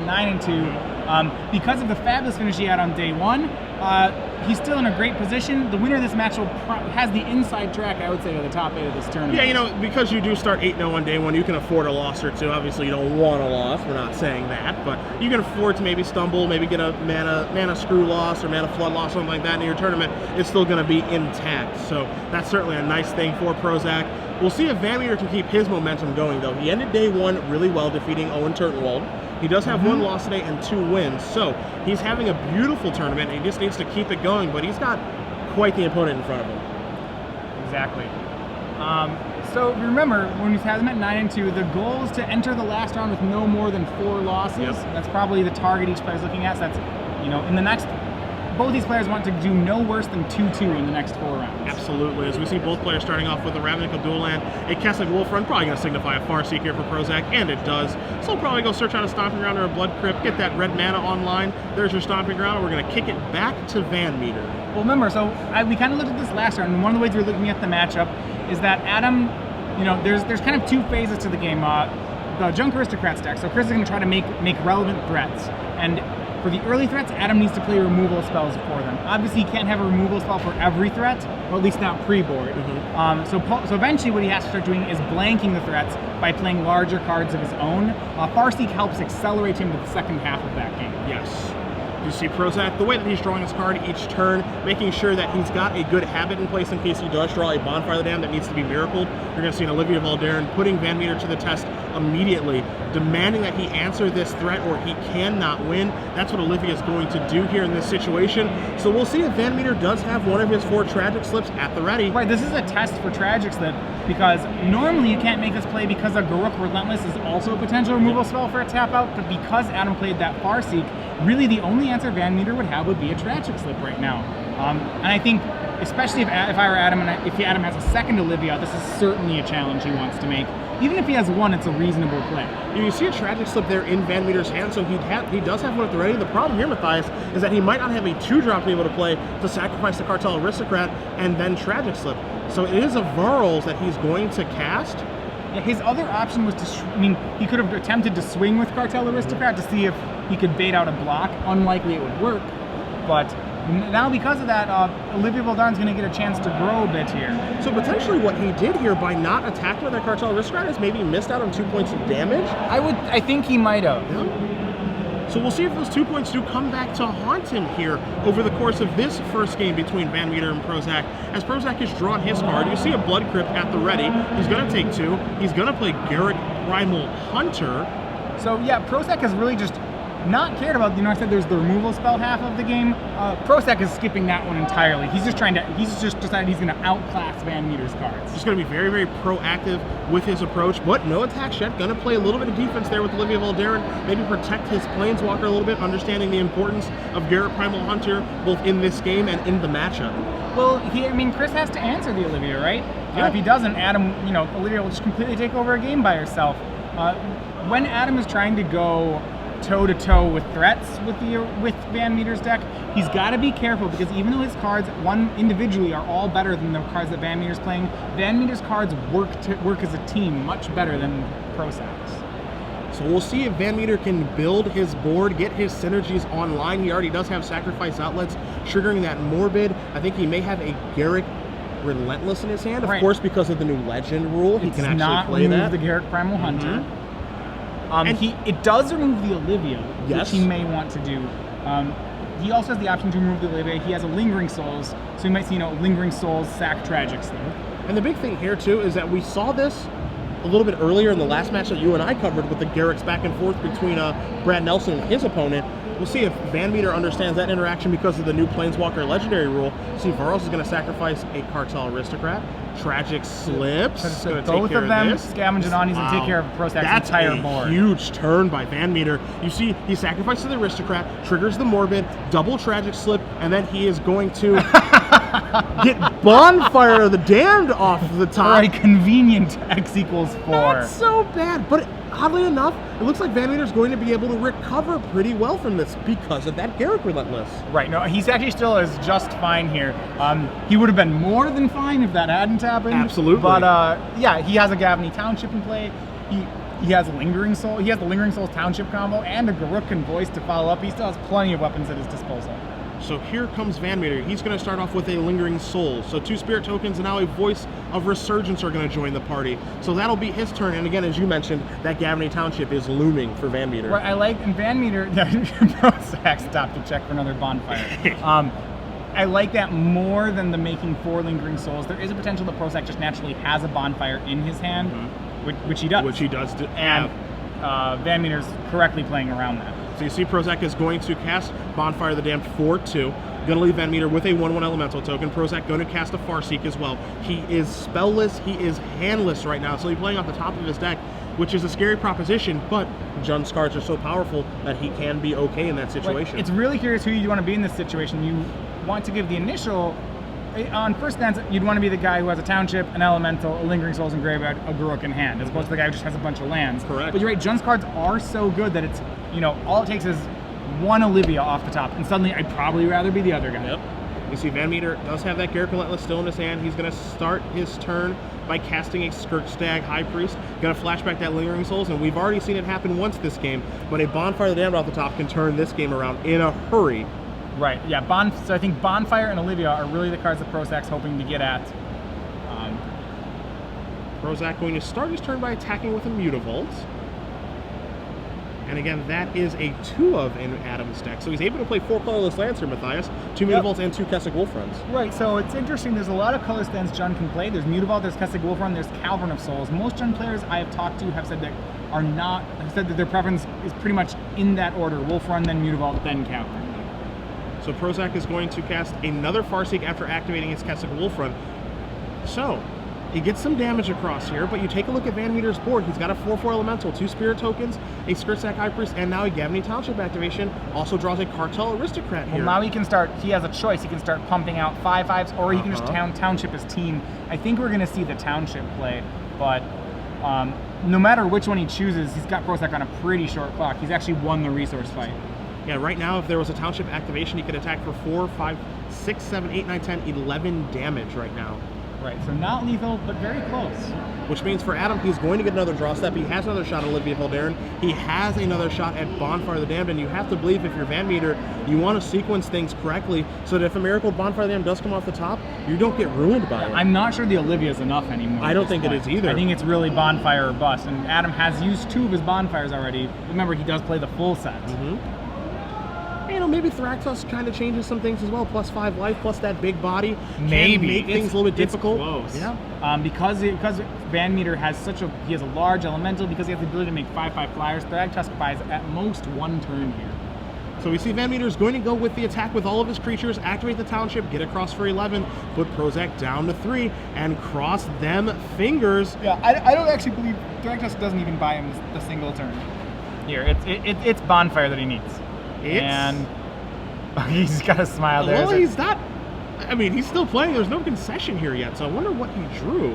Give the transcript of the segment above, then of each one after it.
9-2. Because of the fabulous finish he had on day one, he's still in a great position. The winner of this match has the inside track, I would say, to the top 8 of this tournament. Yeah, you know, because you do start 8-0 on day one, you can afford a loss or two. Obviously, you don't want a loss. We're not saying that, but you can afford to maybe stumble, maybe get a mana screw loss or mana flood loss, something like that in your tournament. It's still going to be intact. So that's certainly a nice thing for Prosak. We'll see if VanMeter can keep his momentum going, though. He ended day one really well, defeating Owen Turtenwald. He does have 1 loss today and 2 wins, so he's having a beautiful tournament. He just needs to keep it going, but he's got quite the opponent in front of him. Exactly. So remember, when we have them at 9-2, the goal is to enter the last round with no more than 4 losses. Yep. That's probably the target each player is looking at. So that's, you know, in the next, both these players want to do no worse than 2-2 in the next 4 rounds. Absolutely. As we see both players starting off with a Ravnica Dual Land, a Kessig Wolf Run, probably going to signify a Farseek here for Prosak, and it does. So we'll probably go search out a Stomping Ground or a Blood Crypt, get that red mana online. There's your Stomping Ground. We're going to kick it back to VanMeter. Well, remember, so we kind of looked at this last round, and one of the ways we're looking at the matchup is that Adam, you know, there's kind of 2 phases to the game. The Junk Aristocrats deck, so Chris is going to try to make relevant threats, and for the early threats, Adam needs to play removal spells for them. Obviously, he can't have a removal spell for every threat, or at least not pre-board. So eventually what he has to start doing is blanking the threats by playing larger cards of his own. Farseek helps accelerate him to the second half of that game. Yes. You see Prosak, the way that he's drawing his card each turn, making sure that he's got a good habit in place in case he does draw a Bonfire of the Damned that needs to be miracled. You're going to see an Olivia Valderin putting VanMeter to the test immediately, demanding that he answer this threat or he cannot win. That's what Olivia is going to do here in this situation. So we'll see if VanMeter does have one of his 4 Tragic Slips at the ready. Right, this is a test for Tragic Slip because normally you can't make this play because a Garruk Relentless is also a potential removal spell for a tap out, but because Adam played that Farseek, really the only answer VanMeter would have would be a Tragic Slip right now. And I think, especially if I were Adam, and if Adam has a second Olivia, this is certainly a challenge he wants to make. Even if he has 1, it's a reasonable play. You see a Tragic Slip there in VanMeter's hand, so he does have 1 at the ready. The problem here, Matthias, is that he might not have a 2-drop to be able to play to sacrifice the Cartel Aristocrat and then Tragic Slip. So it is a Varls that he's going to cast. Yeah, his other option was to, he could have attempted to swing with Cartel Aristocrat to see if he could bait out a block. Unlikely it would work, but now because of that, Olivia Valdarin's going to get a chance to grow a bit here. So potentially what he did here by not attacking with that Cartel Aristocrat is maybe missed out on 2 points of damage. I think he might have. Yeah. So we'll see if those 2 points do come back to haunt him here over the course of this first game between VanMeter and Prosak. As Prosak has drawn his card, you see a Blood Crypt at the ready. He's going to take 2. He's going to play Garruk Primal Hunter. So yeah, Prosak has really just not cared about, I said there's the removal spell half of the game. Prosak is skipping that one entirely. He's just decided he's going to outclass VanMeter's cards. He's going to be very, very proactive with his approach, but no attacks yet. Going to play a little bit of defense there with Olivia Valderin, maybe protect his Planeswalker a little bit, understanding the importance of Garruk Primal Hunter both in this game and in the matchup. Well, Chris has to answer the Olivia, right? Yeah. If he doesn't, Adam, Olivia will just completely take over a game by herself. When Adam is trying to go toe-to-toe with threats with VanMeter's deck, he's got to be careful because even though his cards, individually, are all better than the cards that VanMeter's playing, VanMeter's cards work as a team much better than Prosak's. So we'll see if VanMeter can build his board, get his synergies online. He already does have Sacrifice Outlets, triggering that Morbid. I think he may have a Garruk Relentless in his hand. Of course, because of the new Legend rule, he can actually play that. The Garruk Primal Hunter. It does remove the Olivia, which he may want to do. He also has the option to remove the Olivia. He has a Lingering Souls, so he might see, Lingering Souls, sack Tragic Slip. And the big thing here, too, is that we saw this a little bit earlier in the last match that you and I covered with the Garruks back and forth between Brad Nelson and his opponent. We'll see if VanMeter understands that interaction because of the new Planeswalker Legendary rule. See, Varros is going to sacrifice a Cartel Aristocrat. Tragic Slips. So both of them scavenge and on, he's going to take care of Prosak's entire board. That's a huge turn by VanMeter. You see, he sacrifices the Aristocrat, triggers the Morbid, double Tragic Slip, and then he is going to get Bonfire of the Damned off the top. For a convenient X equals 4. Not so bad, but oddly enough, it looks like VanMeter is going to be able to recover pretty well from this because of that Garruk Relentless. Right, no, he's actually still is just fine here. He would have been more than fine if that hadn't happened. Absolutely. But yeah, he has a Gavany Township in play. He He has Lingering Soul. He has the Lingering Souls Township combo and a Garukan Voice to follow up. He still has plenty of weapons at his disposal. So here comes VanMeter. He's going to start off with a Lingering Soul. So 2 Spirit Tokens and now a Voice of Resurgence are going to join the party. So that'll be his turn. And again, as you mentioned, that Gavany Township is looming for VanMeter. Right, I like, and VanMeter, Prosak stopped to check for another bonfire. I like that more than the making 4 Lingering Souls. There is a potential that Prosak just naturally has a bonfire in his hand, which he does. Which he does. And VanMeter's correctly playing around that. So you see Prosak is going to cast Bonfire of the Damned 4/2. Going to leave VanMeter with a 1/1 Elemental token. Prosak going to cast a Farseek as well. He is spellless. He is handless right now. So he's playing off the top of his deck, which is a scary proposition, but Jun's cards are so powerful that he can be okay in that situation. Right. It's really curious who you want to be in this situation. You want to give the initial, on first glance, you'd want to be the guy who has a Township, an Elemental, a Lingering Souls in graveyard, a Garuk in hand, as opposed to the guy who just has a bunch of lands. Correct. But you're right, Jun's cards are so good that it's, all it takes is one Olivia off the top, and suddenly I'd probably rather be the other guy. Yep. You see VanMeter does have that Garruk Relentless still in his hand. He's going to start his turn by casting a Skirkstag High Priest. Going to flashback that Lingering Souls, and we've already seen it happen once this game, but a Bonfire of the Damned off the top can turn this game around in a hurry. Right, yeah, so I think Bonfire and Olivia are really the cards that Prosak's hoping to get at. Prosak going to start his turn by attacking with a Mutavault. And again, that is a 2 of in Adam's deck. So he's able to play 4 colorless lands here, Matthias. 2 Mutavaults and 2 Kessig Wolfruns. Right, so it's interesting. There's a lot of colorless lands Jun can play. There's Mutavault, there's Kessig Wolfrun, there's Cavern of Souls. Most Jun players I have talked to have said that their preference is pretty much in that order: Wolfrun, then Mutavault, then Cavern. So Prosak is going to cast another Farseek after activating his Kessig Wolfrun. So he gets some damage across here, but you take a look at VanMeter's board. He's got a 4/4 Elemental, 2 Spirit Tokens, a Skirkstag High Priest, and now a Gavany Township activation. Also draws a Cartel Aristocrat here. Well, now he has a choice. He can start pumping out 5/5s, or he can just Township his team. I think we're going to see the Township play, but no matter which one he chooses, he's got Prosak on a pretty short clock. He's actually won the resource fight. Yeah, right now, if there was a Township activation, he could attack for 4, 5, 6, 7, 8, 9, 10, 11 damage right now. Right, so not lethal, but very close. Which means for Adam, he's going to get another draw step. He has another shot at Olivia Hildarin. He has another shot at Bonfire of the Damned, and you have to believe if you're VanMeter, you want to sequence things correctly so that if a Miracle Bonfire of the Damned does come off the top, you don't get ruined by it. I'm not sure the Olivia is enough anymore. I don't think it is either. I think it's really Bonfire or bust, and Adam has used 2 of his Bonfires already. Remember, he does play the full set. Maybe Thragtusk kind of changes some things as well. +5 life, plus that big body. Maybe can make things a little bit difficult. Close. Yeah. Because VanMeter has he has a large elemental, because he has the ability to make 5/5 flyers. Thragtusk buys at most 1 turn here. So we see VanMeter is going to go with the attack with all of his creatures, activate the Township, get across for 11, put Prosak down to 3, and cross them fingers. Yeah, I don't actually believe Thragtusk doesn't even buy him the single turn. Here, it's Bonfire that he needs. And he's got a smile there. Well, he's not. I mean, he's still playing. There's no concession here yet, so I wonder what he drew.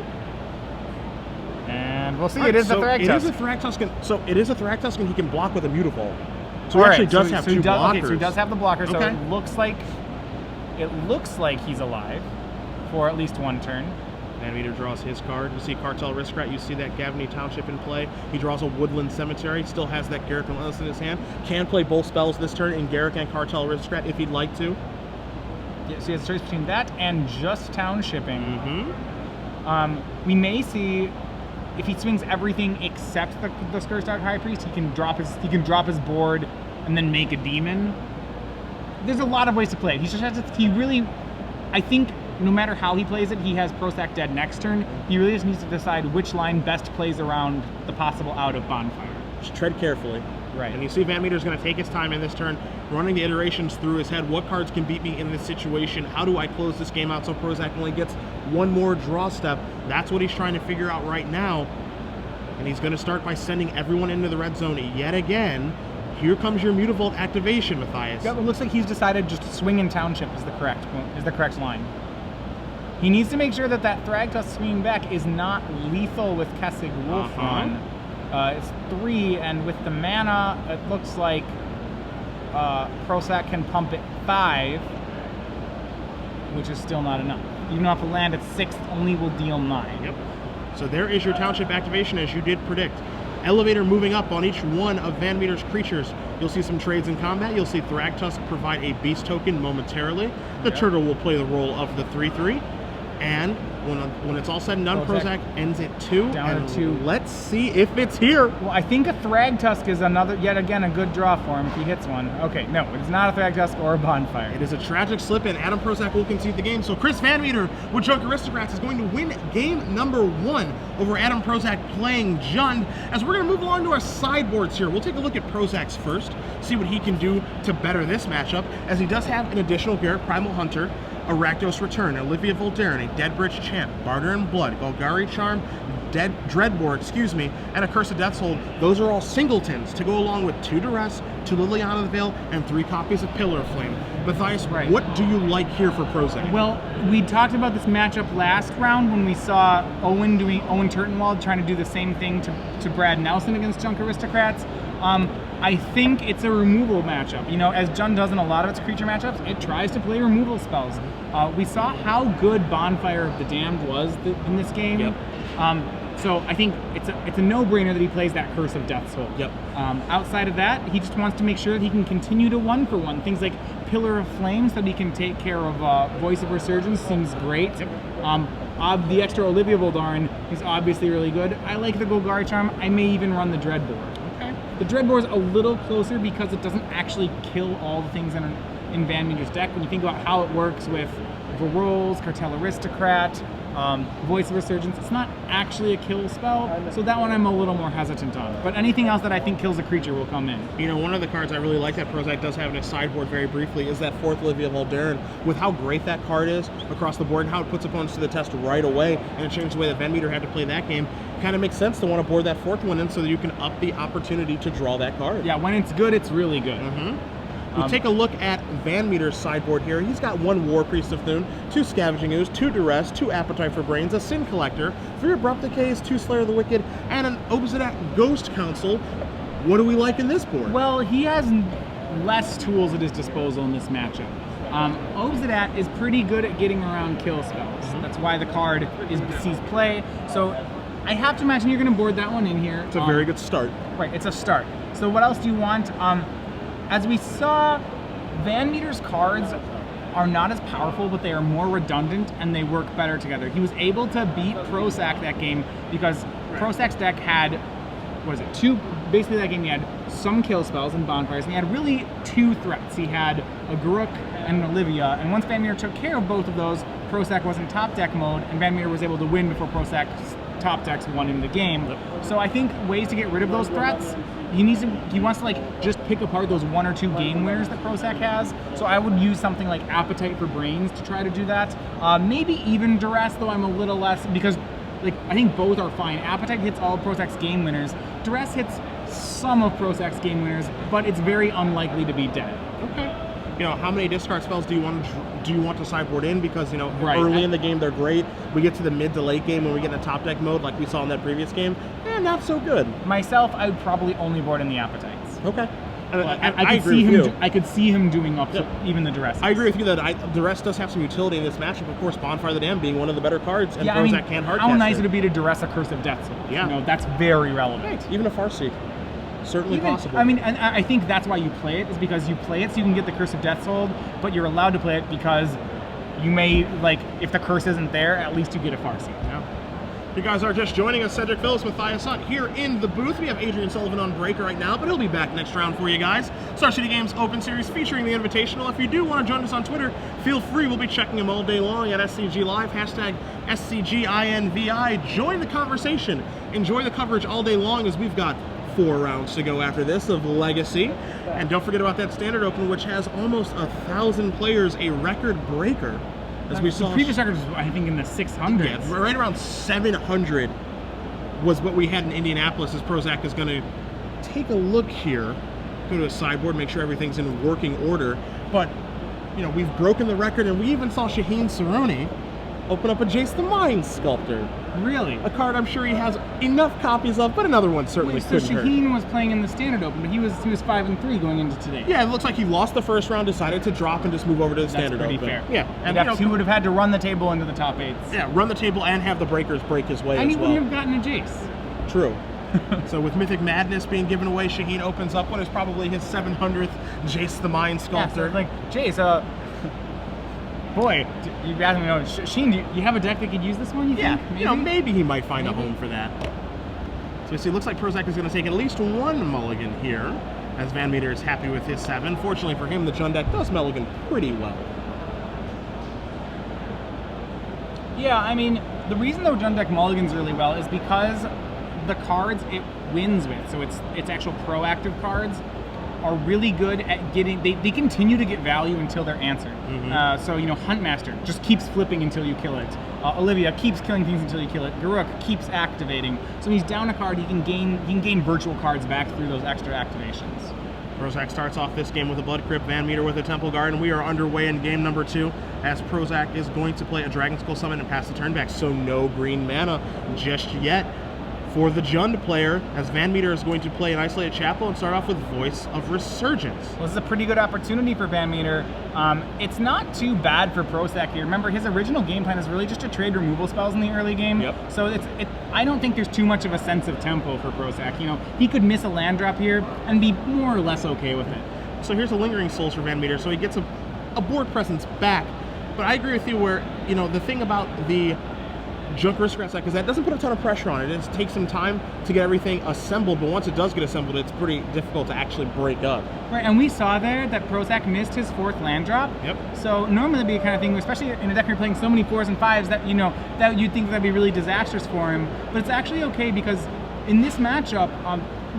And we'll see. It is the Thragtusk. It is a Thragtusk. So it is a Thragtusk, and he can block with a Mutavault. So he actually does have 2 blockers. Okay, so he does have the blocker. So it looks like he's alive for at least 1 turn. VanMeter draws his card. You see Cartel Aristocrat. You see that Gavany Township in play. He draws a Woodland Cemetery. Still has that Garruk Relentless in his hand. Can play both spells this turn in Garruk and Cartel Aristocrat if he'd like to. Yeah, so he has a choice between that and just Townshipping. We may see, if he swings everything except the Skirkstag High Priest, he can drop his board and then make a demon. There's a lot of ways to play it. He just has to. I think, no matter how he plays it, he has Prosak dead next turn. He really just needs to decide which line best plays around the possible out of Bonfire. Just tread carefully. Right. And you see VanMeter's going to take his time in this turn, running the iterations through his head. What cards can beat me in this situation? How do I close this game out so Prosak only gets 1 more draw step? That's what he's trying to figure out right now. And he's going to start by sending everyone into the red zone yet again. Here comes your Mutavault activation, Matthias. Yeah, it looks like he's decided just to swing in Township is the correct line. He needs to make sure that Thragtusk swinging back is not lethal with Kessig Wolfrun. It's 3, and with the mana, it looks like Prosak can pump it 5, which is still not enough. Even off a land at 6, only will deal 9. Yep. So there is your Township activation, as you did predict. Elevator moving up on each one of VanMeter's creatures. You'll see some trades in combat. You'll see Thragtusk provide a beast token momentarily. The turtle will play the role of the 3/3. And when it's all said and done, Prosak ends at 2. Down to 2. Let's see if it's here. Well, I think a Thragtusk is yet again, a good draw for him if he hits one. Okay, no, it's not a Thragtusk or a Bonfire. It is a tragic slip, and Adam Prosak will concede the game. So Chris VanMeter with Junk Aristocrats is going to win game number 1 over Adam Prosak playing Jund. As we're going to move along to our sideboards here, we'll take a look at Prosak's first, see what he can do to better this matchup, as he does have an additional Garrett Primal Hunter, a Rakdos Return, Olivia Voldarin, a Deadbridge Champ, Barter in Blood, Golgari Charm, Dreadbore, and a Curse of Death's Hold. Those are all singletons to go along with 2 Duress, 2 Liliana of the Veil, and 3 copies of Pillar of Flame. Matthias, what do you like here for Prosak? Well, we talked about this matchup last round when we saw Owen Turtenwald trying to do the same thing to Brad Nelson against Junk Aristocrats. I think it's a removal matchup. You know, as Jund does in a lot of its creature matchups, it tries to play removal spells. We saw how good Bonfire of the Damned was in this game. Yep. So I think it's a no-brainer that he plays that Curse of Death's Hold. Yep. Outside of that, he just wants to make sure that he can continue to 1-for-1. Things like Pillar of Flame, so that he can take care of Voice of Resurgence, seems great. Yep. The extra Olivia Voldarin is obviously really good. I like the Golgari Charm. I may even run the Dreadbore. Okay. The Dreadbore is a little closer because it doesn't actually kill all the things in VanMeter's deck. When you think about how it works with Rolls, Cartel Aristocrat, Voice of Resurgence, it's not actually a kill spell, so that one I'm a little more hesitant on. But anything else that I think kills a creature will come in. You know, one of the cards I really like that Prosak does have in his sideboard very briefly is that 4th Olivia Voldarin. With how great that card is across the board and how it puts opponents to the test right away, and it changed the way that VanMeter had to play that game, kind of makes sense to want to board that 4th one in so that you can up the opportunity to draw that card. Yeah, when it's good, it's really good. We take a look at VanMeter's sideboard here. He's got 1 War Priest of Thune, 2 Scavenging Ooze, 2 Duress, 2 Appetite for Brains, a Sin Collector, 3 Abrupt Decays, 2 Slayer of the Wicked, and an Obsidian Ghost Council. What do we like in this board? Well, he has less tools at his disposal in this matchup. Obsidian is pretty good at getting around kill spells. That's why the card sees play. So I have to imagine you're going to board that one in here. It's a very good start. Right, it's a start. So what else do you want? As we saw, VanMeter's cards are not as powerful, but they are more redundant and they work better together. He was able to beat Prosak that game because Prosak's deck had, basically that game he had some kill spells and bonfires, and he had really 2 threats. He had a Garruk and an Olivia, and once VanMeter took care of both of those, Prosak was in top deck mode, and VanMeter was able to win before Prosak's top decks won in the game. So I think ways to get rid of those threats, he wants to like just pick apart those 1 or 2 game winners that Prosak has. So I would use something like Appetite for Brains to try to do that. Maybe even Duress, though I'm a little less, because like I think both are fine. Appetite hits all of Prosak's game winners. Duress hits some of Prosak's game winners, but it's very unlikely to be dead. Okay. You know, how many discard spells do you want to sideboard in? Because, you know, early in the game they're great. We get to the mid to late game when we get in a top deck mode like we saw in that previous game, not so good. Myself, I would probably only board in the Appetites. Okay. I could see him doing up to even the Duress. I agree with you that Duress does have some utility in this matchup. Of course, Bonfire of the Damned being one of the better cards, and Prosak can't hardcast. How nice would it be to Duress a Curse of Death? Yeah. You know, that's very relevant. Right. Even a Farseek. Certainly possible. I mean, and I think that's why you play it, is because you play it so you can get the Curse of Death's Hold, but you're allowed to play it because you may, like, if the curse isn't there, at least you get a Farseek. Yeah. You guys are just joining us, Cedric Phillips, Matthias Hunt here in the booth. We have Adrian Sullivan on break right now, but he'll be back next round for you guys. Star City Games Open Series featuring the Invitational. If you do want to join us on Twitter, feel free. We'll be checking them all day long at SCG Live, hashtag SCGINVI. Join the conversation. Enjoy the coverage all day long as we've got 4 rounds to go after this of Legacy. And don't forget about that Standard Open, which has almost 1,000 players, a record breaker. As we saw, the previous record was, I think, in the 600s. Yeah, right around 700 was what we had in Indianapolis. As Prosak is going to take a look here, go to a sideboard, make sure everything's in working order. But, you know, we've broken the record, and we even saw Shaheen Saroni open up a Jace the Mind Sculptor. Really? A card I'm sure he has enough copies of, but another one certainly couldn't hurt. Shaheen was playing in the Standard Open, but he was 5-3 going into today. Yeah, it looks like he lost the first round, decided to drop and just move over to the Standard Open. That's pretty fair. Yeah, and he would have had to run the table into the top 8s. Yeah, run the table and have the breakers break his way and as well. And he wouldn't have gotten a Jace. True. So with Mythic Madness being given away, Shaheen opens up what is probably his 700th Jace the Mind Sculptor. Yeah, so like, Jace, boy, you guys know, Sheen, do you have a deck that could use this one, you think? Maybe? You know, maybe he might find a home for that. So you see, it looks like Prosak is going to take at least one mulligan here, as VanMeter is happy with his 7. Fortunately for him, the Jund deck does mulligan pretty well. Yeah, I mean, the reason the Jund deck mulligans really well is because the cards it wins with, so it's actual proactive cards, are really good at getting, they continue to get value until they're answered. So, you know, Huntmaster just keeps flipping until you kill it. Olivia keeps killing things until you kill it. Garruk keeps activating. So when he's down a card, he can gain virtual cards back through those extra activations. Prosak starts off this game with a Blood Crypt, VanMeter with a Temple Guard, and we are underway in game number 2 as Prosak is going to play a Dragon Skull Summon and pass the turn back, so no green mana just yet for the Jund player, as VanMeter is going to play an Isolated Chapel and start off with Voice of Resurgence. Well, this is a pretty good opportunity for VanMeter. It's not too bad for Prosak here. Remember, his original game plan is really just to trade removal spells in the early game. Yep. So I don't think there's too much of a sense of tempo for Prosak. You know, he could miss a land drop here and be more or less okay with it. So here's a Lingering Souls for VanMeter, so he gets a board presence back. But I agree with you where, you know, the thing about the Junk Aristocrat deck is that it doesn't put a ton of pressure on it. It just takes some time to get everything assembled, but once it does get assembled, it's pretty difficult to actually break up. Right, and we saw there that Prosak missed his 4th land drop. Yep. So normally it'd be a kind of thing, especially in a deck where you're playing so many 4s and 5s that, you know, that you'd think that'd be really disastrous for him. But it's actually okay because in this matchup,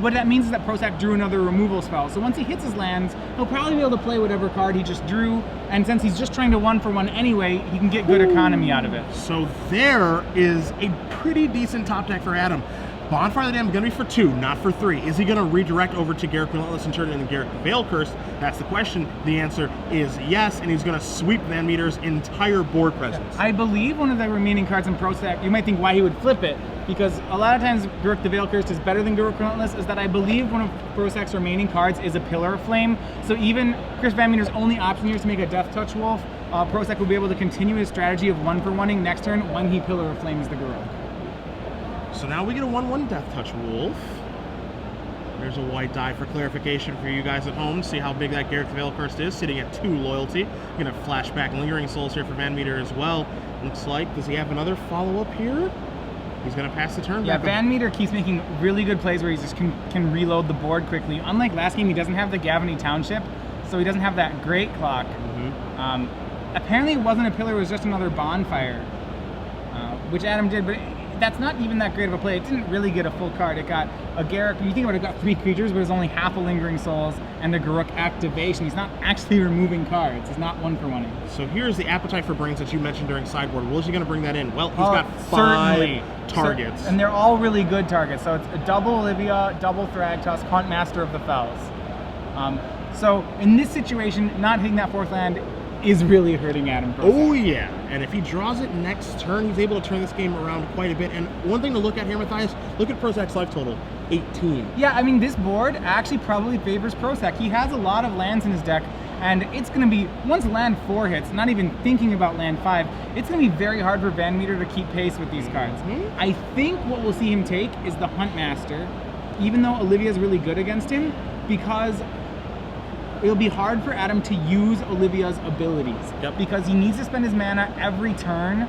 what that means is that Prosak drew another removal spell. So once he hits his lands, he'll probably be able to play whatever card he just drew, and since he's just trying to 1-for-1 anyway, he can get good economy out of it. So there is a pretty decent top deck for Adam. Bonfire of the Damned is going to be for 2, not for 3. Is he going to redirect over to Garruk Relentless and turn it into Garruk Veil Curse? That's the question. The answer is yes, and he's going to sweep VanMeter's entire board presence. I believe one of the remaining cards in Prosak, you might think why he would flip it, because a lot of times Garruk the Veil Curse is better than Garruk Relentless, is that I believe one of Prosak's remaining cards is a Pillar of Flame. So even Chris VanMeter's only option here is to make a Death Touch Wolf. Prosak will be able to continue his strategy of 1-for-1ing next turn when he Pillar of Flames the Garruk. So now we get a 1/1 Death Touch Wolf. There's a white die for clarification for you guys at home. See how big that Garruk the Veil Curse is, sitting at 2 loyalty. Gonna flashback Lingering Souls here for VanMeter as well. Looks like, does he have another follow-up here? He's gonna pass the turn. Yeah, back VanMeter keeps making really good plays where he just can reload the board quickly. Unlike last game, he doesn't have the Gavany Township, so he doesn't have that Great Clock. Apparently it wasn't a pillar, it was just another bonfire, which Adam did, but that's not even that great of a play. It didn't really get a full card. It got a Garruk, you think about it, it got 3 creatures, but it's only half a Lingering Souls and the Garruk activation. He's not actually removing cards. He's not 1-for-1ing. So here's the Appetite for Brains that you mentioned during sideboard. Well, is he going to bring that in? Well, he's got 5 targets. And they're all really good targets. So it's a double Olivia, double Thragtusk, Hunt Master of the Fells. So in this situation, not hitting that 4th land is really hurting Adam Prosak. Oh yeah, and if he draws it next turn, he's able to turn this game around quite a bit. And one thing to look at here, Matthias, look at Prosak's life total, 18. Yeah, I mean, this board actually probably favors Prosak. He has a lot of lands in his deck, and it's going to be, once land 4 hits, not even thinking about land 5, it's going to be very hard for VanMeter to keep pace with these cards. I think what we'll see him take is the Hunt Master, even though Olivia's really good against him, because it'll be hard for Adam to use Olivia's abilities. Because he needs to spend his mana every turn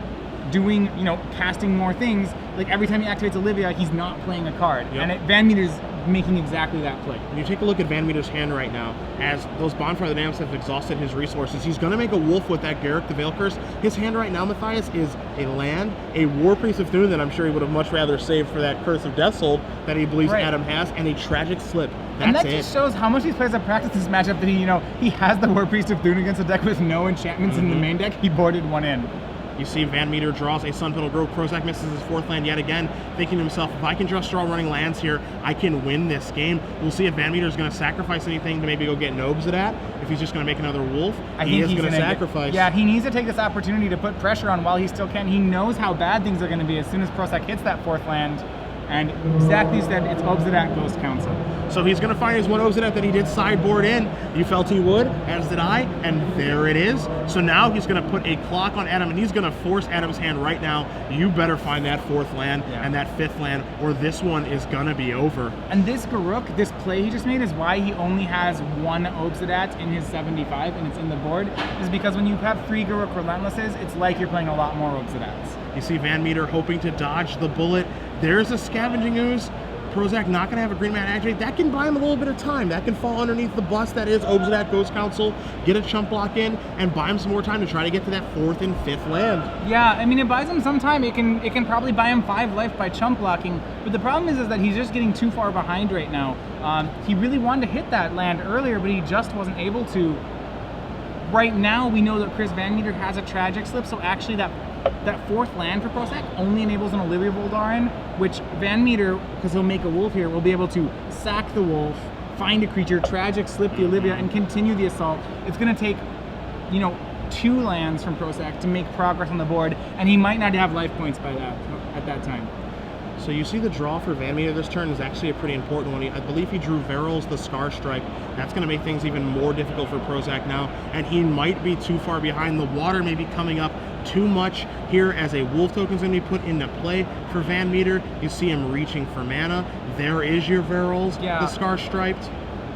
doing, you know, casting more things. Like every time he activates Olivia, he's not playing a card. And VanMeter's making exactly that play. When you take a look at VanMeter's hand right now, as those Bonfire of the Damned have exhausted his resources, he's going to make a wolf with that Garruk the Veil Curse. His hand right now, Matthias, is a land, a War Priest of Thune that I'm sure he would have much rather saved for that Curse of Death Soul that he believes Adam has, and a Tragic Slip. And that just shows how much these players have practiced this matchup, that he has the War Priest of Thune against a deck with no enchantments in the main deck. He boarded one in. You see VanMeter draws a Sunpetal Grove. Prosak misses his 4th land yet again, thinking to himself, if I can just draw running lands here, I can win this game. We'll see if VanMeter is going to sacrifice anything to maybe go get Nobes at that. If he's just going to make another wolf, he is going to sacrifice. Yeah, he needs to take this opportunity to put pressure on while he still can. He knows how bad things are going to be as soon as Prosak hits that 4th land. And exactly said, it's Obsidian Ghost Council. So he's going to find his one Obsidian that he did sideboard in. You felt he would, as did I, and there it is. So now he's going to put a clock on Adam, and he's going to force Adam's hand right now. You better find that 4th land and that 5th land, or this one is going to be over. And this Garruk, this play he just made, is why he only has 1 Obsidian in his 75, and it's in the board, is because when you have 3 Garruk Relentlesses, it's like you're playing a lot more Obsidians. You see VanMeter hoping to dodge the bullet. There's a Scavenging Ooze. Prosak not going to have a green mana activate. That can buy him a little bit of time. That can fall underneath the bus that is Obsidian Ghost Council, get a chump block in, and buy him some more time to try to get to that 4th and 5th land. Yeah, I mean, it buys him some time. It can probably buy him 5 life by chump blocking. But the problem is that he's just getting too far behind right now. He really wanted to hit that land earlier, but he just wasn't able to. Right now, we know that Chris VanMeter has a Tragic Slip, so actually that 4th land for Prosak only enables an Olivia Voldaren, which VanMeter, because he'll make a wolf here, will be able to sack the wolf, find a creature, Tragic Slip the Olivia, and continue the assault. It's going to take, 2 lands from Prosak to make progress on the board, and he might not have life points at that time. So you see the draw for VanMeter this turn is actually a pretty important one. I believe he drew Veryl's the Scar Strike. That's going to make things even more difficult for Prosak now, and he might be too far behind. The water may be coming up too much here as a wolf token is going to be put into play for VanMeter. You see him reaching for mana. There is your Veryl's, the Scar Striped.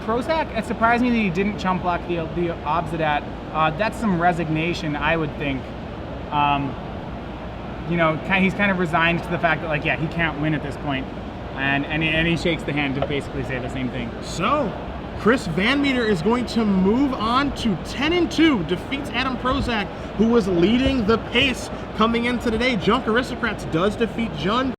Prosak, it surprised me that he didn't chump block the Obsidian. That's some resignation, I would think. He's kind of resigned to the fact that, he can't win at this point. And he shakes the hand to basically say the same thing. So, Chris VanMeter is going to move on to 10-2, defeats Adam Prosak, who was leading the pace coming into today. Junk Aristocrats does defeat Jun.